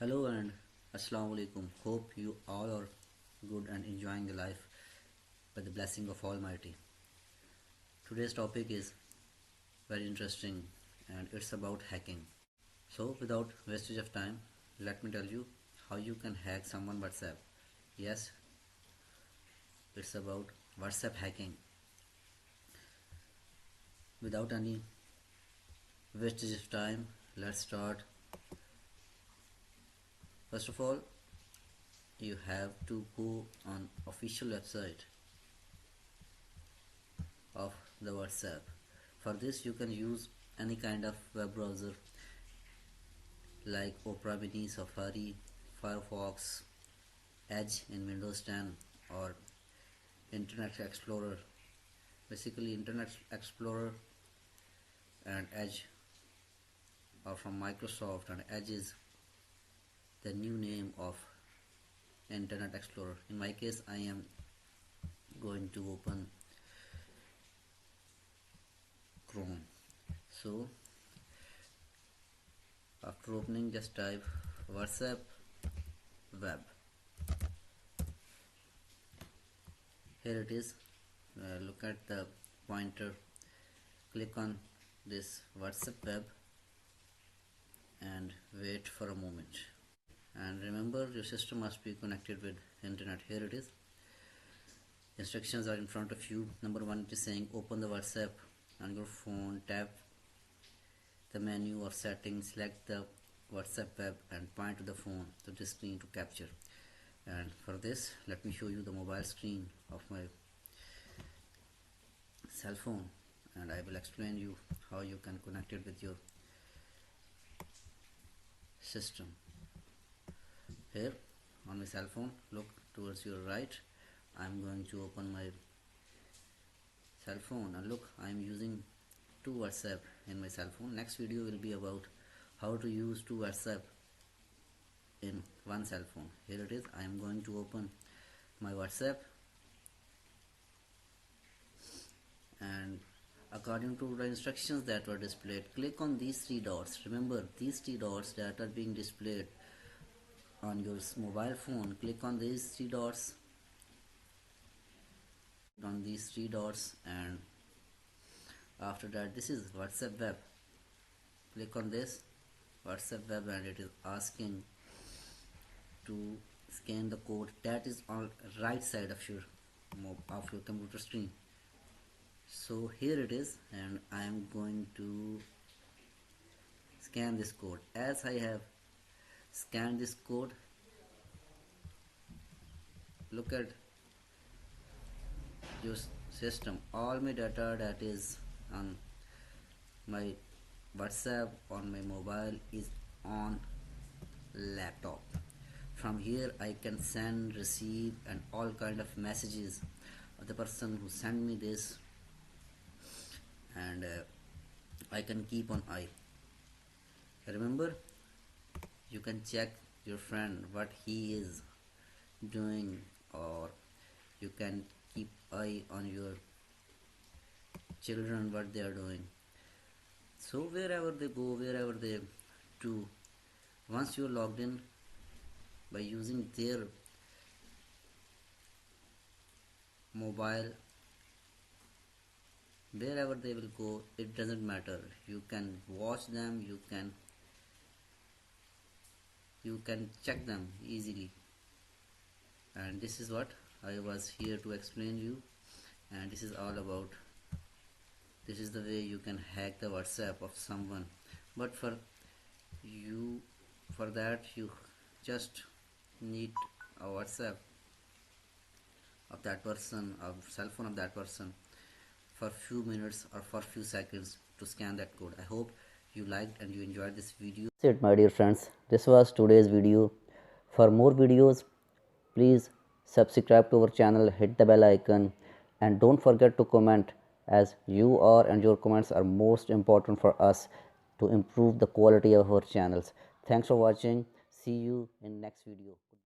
Hello and Assalamu alaikum. Hope you all are good and enjoying the life by the blessing of Almighty. Today's topic is very interesting and it's about hacking. So without wastage of time, let me tell you how you can hack someone WhatsApp. Yes, it's about WhatsApp hacking. Without any wastage of time, let's start. First of all, you have to go on official website of the WhatsApp. For this you can use any kind of web browser like Opera Mini, Safari, Firefox, Edge in Windows 10 or Internet Explorer. Basically Internet Explorer and Edge are from Microsoft, and Edge is the new name of Internet Explorer. In my case I am going to open Chrome. So after opening, just type WhatsApp web. Here it is. Look at the pointer, click on this WhatsApp web and wait for a moment, and remember your system must be connected with internet. Here it is. Instructions are in front of you. Number 1, it is saying open the WhatsApp on your phone, tap the menu or settings, select the WhatsApp web and point to the phone to this screen to capture. And for this, let me show you the mobile screen of my cell phone, and I will explain you how you can connect it with your system. Here on my cell phone, look towards your right. I am going to open my cell phone, and look, I am using 2 WhatsApp in my cell phone. Next video will be about how to use 2 WhatsApp in one cell phone. Here it is. I am going to open my WhatsApp, and according to the instructions that were displayed, click on these 3 dots. Remember, these 3 dots that are being displayed on your mobile phone, click on these 3 dots, and after that, this is WhatsApp web. Click on this WhatsApp web, and it is asking to scan the code that is on right side of your computer screen. So here it is, and I am going to scan this code. As I have scanned this code, look at your system. All my data that is on my WhatsApp on my mobile is on laptop. From here I can send, receive and all kind of messages of the person who sent me this, and I can keep an eye. Remember, you can check your friend what he is doing, or you can keep eye on your children what they are doing. So wherever they go, wherever they do, once you are logged in by using their mobile, wherever they will go, it doesn't matter. You can watch them, you can check them easily. And this is what I was here to explain you, and this is all about. This is the way you can hack the WhatsApp of someone. But for that you just need a WhatsApp of that person, a cell phone of that person, for few minutes or for few seconds to scan that code. I hope you liked and you enjoyed this video. That's it, my dear friends. This was today's video. For more videos, please subscribe to our channel, hit the bell icon, and don't forget to comment, as you are and your comments are most important for us to improve the quality of our channels. Thanks for watching. See you in next video.